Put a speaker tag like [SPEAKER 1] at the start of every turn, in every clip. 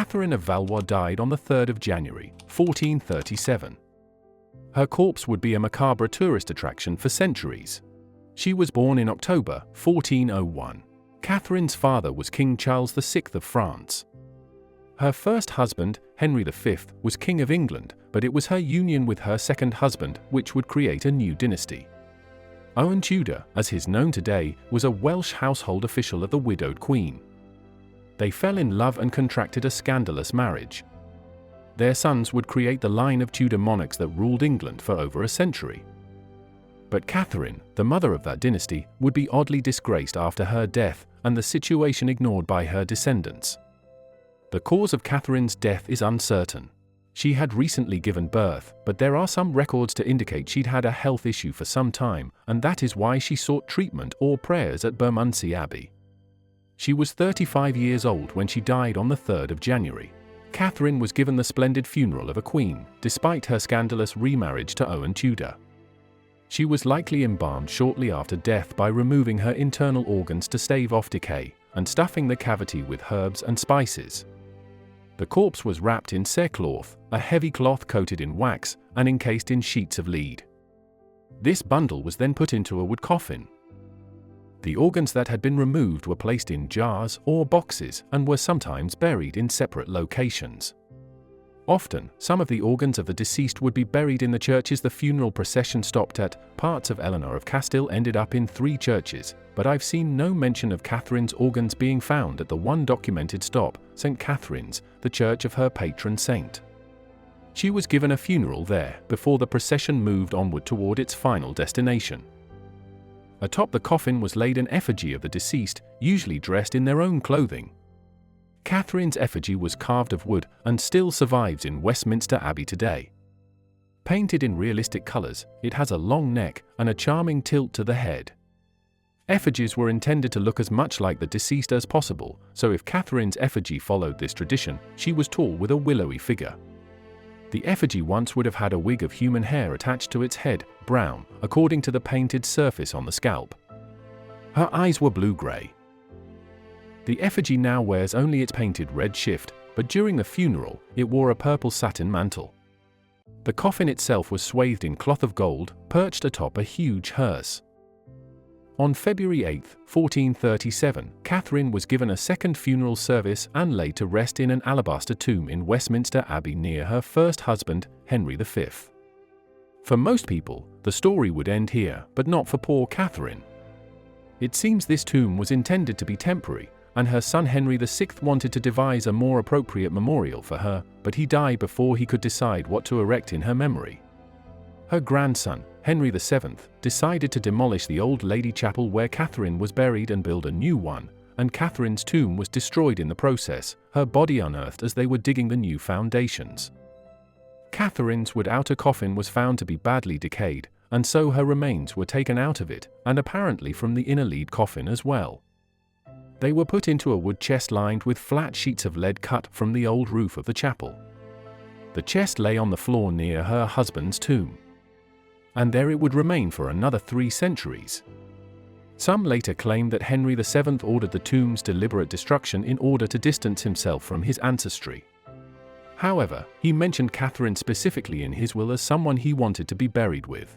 [SPEAKER 1] Catherine of Valois died on the 3rd of January, 1437. Her corpse would be a macabre tourist attraction for centuries. She was born in October, 1401. Catherine's father was King Charles VI of France. Her first husband, Henry V, was King of England, but it was her union with her second husband which would create a new dynasty. Owen Tudor, as he is known today, was a Welsh household official of the widowed Queen. They fell in love and contracted a scandalous marriage. Their sons would create the line of Tudor monarchs that ruled England for over a century. But Catherine, the mother of that dynasty, would be oddly disgraced after her death, and the situation ignored by her descendants. The cause of Catherine's death is uncertain. She had recently given birth, but there are some records to indicate she'd had a health issue for some time, and that is why she sought treatment or prayers at Windsor Abbey. She was 35 years old when she died on the 3rd of January. Catherine was given the splendid funeral of a queen, despite her scandalous remarriage to Owen Tudor. She was likely embalmed shortly after death by removing her internal organs to stave off decay, and stuffing the cavity with herbs and spices. The corpse was wrapped in sackcloth, a heavy cloth coated in wax, and encased in sheets of lead. This bundle was then put into a wood coffin. The organs that had been removed were placed in jars or boxes and were sometimes buried in separate locations. Often, some of the organs of the deceased would be buried in the churches the funeral procession stopped at. Parts of Eleanor of Castile ended up in 3 churches, but I've seen no mention of Catherine's organs being found at the one documented stop, St. Catherine's, the church of her patron saint. She was given a funeral there before the procession moved onward toward its final destination. Atop the coffin was laid an effigy of the deceased, usually dressed in their own clothing. Catherine's effigy was carved of wood and still survives in Westminster Abbey today. Painted in realistic colors, it has a long neck and a charming tilt to the head. Effigies were intended to look as much like the deceased as possible, so if Catherine's effigy followed this tradition, she was tall with a willowy figure. The effigy once would have had a wig of human hair attached to its head, brown, according to the painted surface on the scalp. Her eyes were blue-gray. The effigy now wears only its painted red shift, but during the funeral, it wore a purple satin mantle. The coffin itself was swathed in cloth of gold, perched atop a huge hearse. On February 8, 1437, Catherine was given a second funeral service and laid to rest in an alabaster tomb in Westminster Abbey near her first husband, Henry V. For most people, the story would end here, but not for poor Catherine. It seems this tomb was intended to be temporary, and her son Henry VI wanted to devise a more appropriate memorial for her, but he died before he could decide what to erect in her memory. Her grandson, Henry VII, decided to demolish the old Lady Chapel where Catherine was buried and build a new one, and Catherine's tomb was destroyed in the process, her body unearthed as they were digging the new foundations. Catherine's wood outer coffin was found to be badly decayed, and so her remains were taken out of it, and apparently from the inner lead coffin as well. They were put into a wood chest lined with flat sheets of lead cut from the old roof of the chapel. The chest lay on the floor near her husband's tomb. And there it would remain for another 3 centuries. Some later claimed that Henry VII ordered the tomb's deliberate destruction in order to distance himself from his ancestry. However, he mentioned Catherine specifically in his will as someone he wanted to be buried with.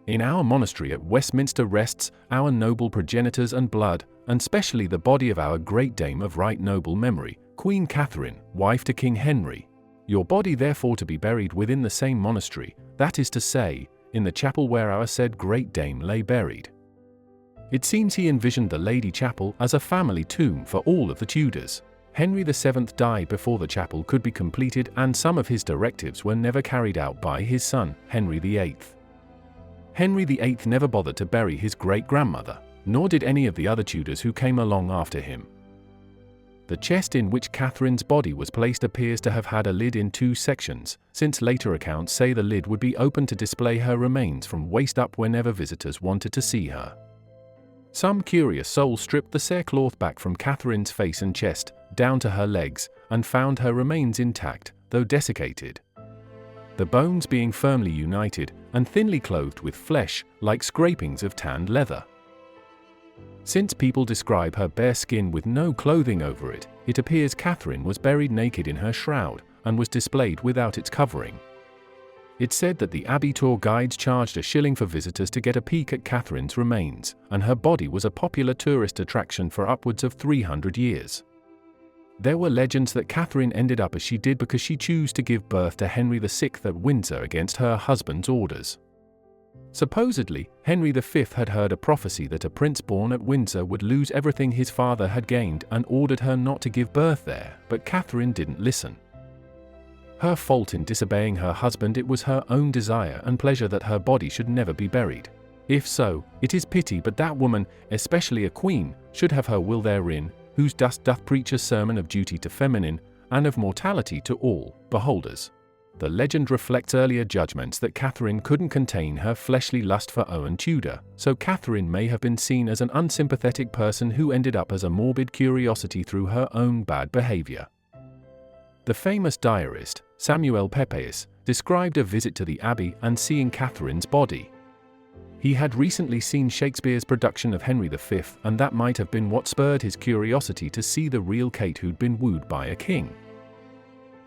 [SPEAKER 1] In our monastery at Westminster rests our noble progenitors and blood, and specially the body of our great dame of right noble memory, Queen Catherine, wife to King Henry. Your body therefore to be buried within the same monastery, that is to say, in the chapel where our said great dame lay buried. It seems he envisioned the Lady Chapel as a family tomb for all of the Tudors. Henry VII died before the chapel could be completed, and some of his directives were never carried out by his son, Henry VIII. Henry VIII never bothered to bury his great-grandmother, nor did any of the other Tudors who came along after him. The chest in which Catherine's body was placed appears to have had a lid in 2 sections, since later accounts say the lid would be open to display her remains from waist up whenever visitors wanted to see her. Some curious souls stripped the sackcloth back from Catherine's face and chest, down to her legs, and found her remains intact, though desiccated. The bones being firmly united, and thinly clothed with flesh, like scrapings of tanned leather. Since people describe her bare skin with no clothing over it, it appears Catherine was buried naked in her shroud and was displayed without its covering. It's said that the Abbey tour guides charged £1 for visitors to get a peek at Catherine's remains, and her body was a popular tourist attraction for upwards of 300 years. There were legends that Catherine ended up as she did because she chose to give birth to Henry VI at Windsor against her husband's orders. Supposedly, Henry V had heard a prophecy that a prince born at Windsor would lose everything his father had gained and ordered her not to give birth there, but Catherine didn't listen. Her fault in disobeying her husband, it was her own desire and pleasure that her body should never be buried. If so, it is pity, but that woman, especially a queen, should have her will therein, whose dust doth preach a sermon of duty to feminine, and of mortality to all beholders. The legend reflects earlier judgments that Catherine couldn't contain her fleshly lust for Owen Tudor, so Catherine may have been seen as an unsympathetic person who ended up as a morbid curiosity through her own bad behavior. The famous diarist, Samuel Pepys, described a visit to the Abbey and seeing Catherine's body. He had recently seen Shakespeare's production of Henry V, and that might have been what spurred his curiosity to see the real Kate who'd been wooed by a king.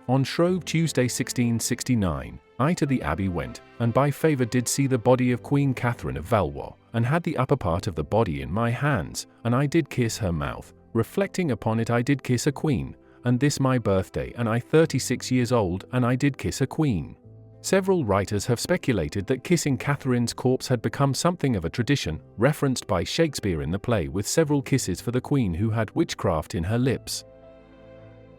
[SPEAKER 1] On Shrove Tuesday 1669, I to the Abbey went, and by favour did see the body of Queen Catherine of Valois, and had the upper part of the body in my hands, and I did kiss her mouth, reflecting upon it I did kiss a queen, and this my birthday, and I 36 years old, and I did kiss a queen. Several writers have speculated that kissing Catherine's corpse had become something of a tradition, referenced by Shakespeare in the play with several kisses for the queen who had witchcraft in her lips.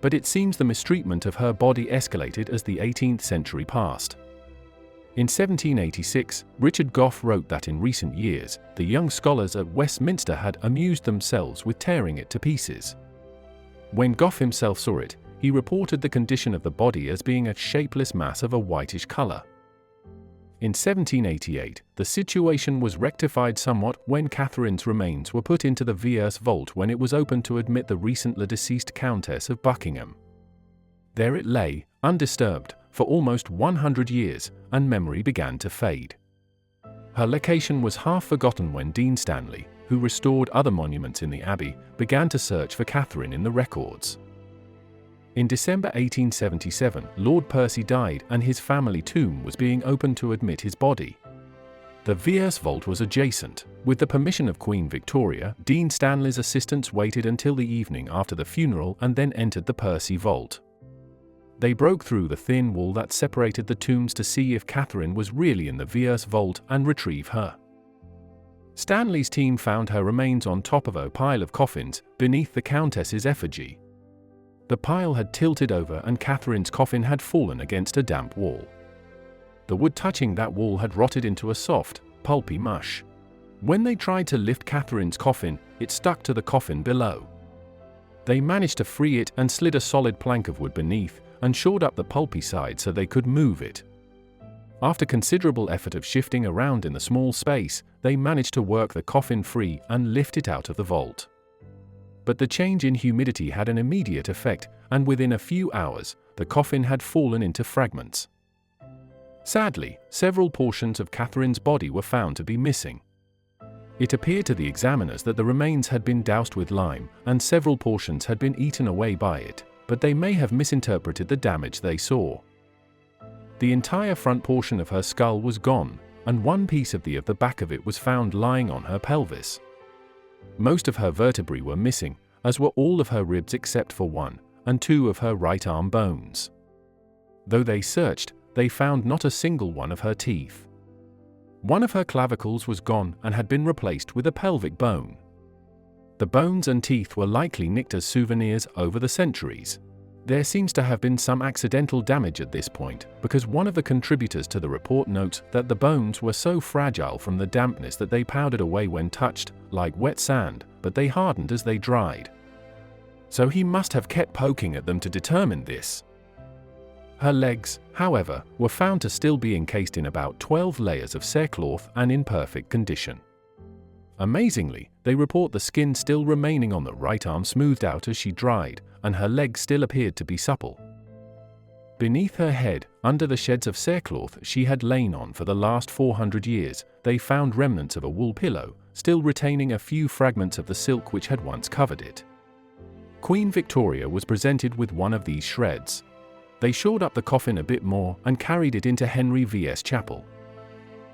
[SPEAKER 1] But it seems the mistreatment of her body escalated as the 18th century passed. In 1786, Richard Gough wrote that in recent years, the young scholars at Westminster had amused themselves with tearing it to pieces. When Gough himself saw it, he reported the condition of the body as being a shapeless mass of a whitish color. In 1788, the situation was rectified somewhat when Catherine's remains were put into the VIlI vault when it was opened to admit the recently deceased Countess of Buckingham. There it lay, undisturbed, for almost 100 years, and memory began to fade. Her location was half forgotten when Dean Stanley, who restored other monuments in the Abbey, began to search for Catherine in the records. In December 1877, Lord Percy died and his family tomb was being opened to admit his body. The VIlI vault was adjacent. With the permission of Queen Victoria, Dean Stanley's assistants waited until the evening after the funeral and then entered the Percy vault. They broke through the thin wall that separated the tombs to see if Catherine was really in the VIlI vault and retrieve her. Stanley's team found her remains on top of a pile of coffins, beneath the Countess's effigy. The pile had tilted over and Catherine's coffin had fallen against a damp wall. The wood touching that wall had rotted into a soft, pulpy mush. When they tried to lift Catherine's coffin, it stuck to the coffin below. They managed to free it and slid a solid plank of wood beneath, and shored up the pulpy side so they could move it. After considerable effort of shifting around in the small space, they managed to work the coffin free and lift it out of the vault. But the change in humidity had an immediate effect, and within a few hours, the coffin had fallen into fragments. Sadly, several portions of Catherine's body were found to be missing. It appeared to the examiners that the remains had been doused with lime, and several portions had been eaten away by it, but they may have misinterpreted the damage they saw. The entire front portion of her skull was gone, and one piece of the back of it was found lying on her pelvis. Most of her vertebrae were missing, as were all of her ribs except for one, and two of her right arm bones. Though they searched, they found not a single one of her teeth. One of her clavicles was gone and had been replaced with a pelvic bone. The bones and teeth were likely nicked as souvenirs over the centuries. There seems to have been some accidental damage at this point, because one of the contributors to the report notes that the bones were so fragile from the dampness that they powdered away when touched, like wet sand, but they hardened as they dried. So he must have kept poking at them to determine this. Her legs, however, were found to still be encased in about 12 layers of cerecloth and in perfect condition. Amazingly, they report the skin still remaining on the right arm smoothed out as she dried, and her legs still appeared to be supple. Beneath her head, under the sheds of cerecloth she had lain on for the last 400 years, they found remnants of a wool pillow, still retaining a few fragments of the silk which had once covered it. Queen Victoria was presented with one of these shreds. They shored up the coffin a bit more and carried it into Henry VI's chapel.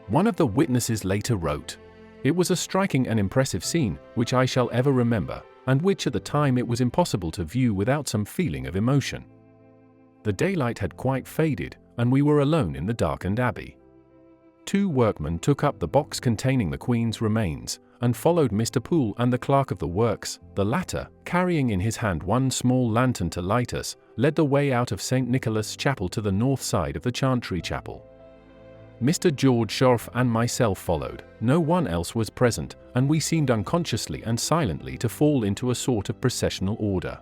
[SPEAKER 1] One of the witnesses later wrote, "It was a striking and impressive scene which I shall ever remember, and which at the time it was impossible to view without some feeling of emotion. The daylight had quite faded, and we were alone in the darkened abbey. 2 workmen took up the box containing the Queen's remains, and followed Mr. Poole and the clerk of the works. The latter, carrying in his hand one small lantern to light us, led the way out of St. Nicholas' Chapel to the north side of the Chantry Chapel. Mr. George Shorrock and myself followed. No one else was present, and we seemed unconsciously and silently to fall into a sort of processional order.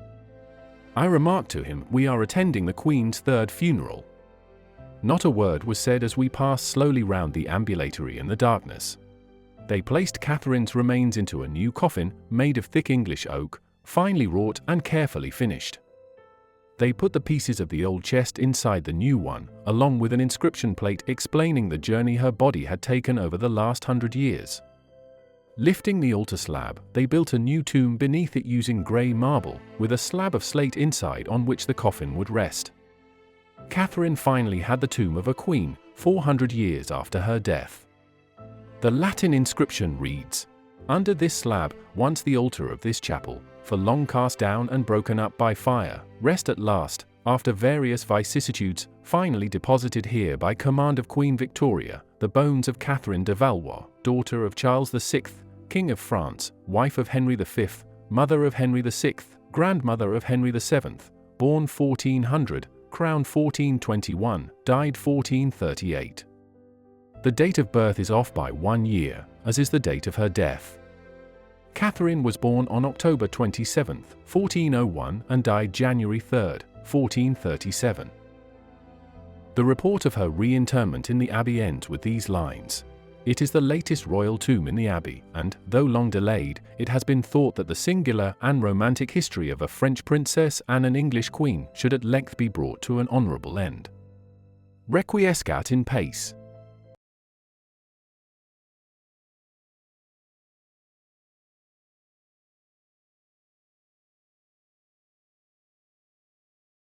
[SPEAKER 1] I remarked to him, 'We are attending the Queen's 3rd funeral.' Not a word was said as we passed slowly round the ambulatory in the darkness. They placed Catherine's remains into a new coffin made of thick English oak, finely wrought and carefully finished. They put the pieces of the old chest inside the new one, along with an inscription plate explaining the journey her body had taken over the last 100 years. Lifting the altar slab, they built a new tomb beneath it using grey marble, with a slab of slate inside on which the coffin would rest. Catherine finally had the tomb of a queen, 400 years after her death. The Latin inscription reads, "Under this slab, once the altar of this chapel, for long cast down and broken up by fire, rest at last, after various vicissitudes, finally deposited here by command of Queen Victoria, the bones of Catherine de Valois, daughter of Charles VI, King of France, wife of Henry V, mother of Henry VI, grandmother of Henry VII, born 1400, crowned 1421, died 1438. The date of birth is off by 1 year, as is the date of her death. Catherine was born on October 27, 1401 and died January 3, 1437. The report of her reinterment in the abbey ends with these lines. It is the latest royal tomb in the abbey, and, though long delayed, it has been thought that the singular and romantic history of a French princess and an English queen should at length be brought to an honourable end. Requiescat in pace.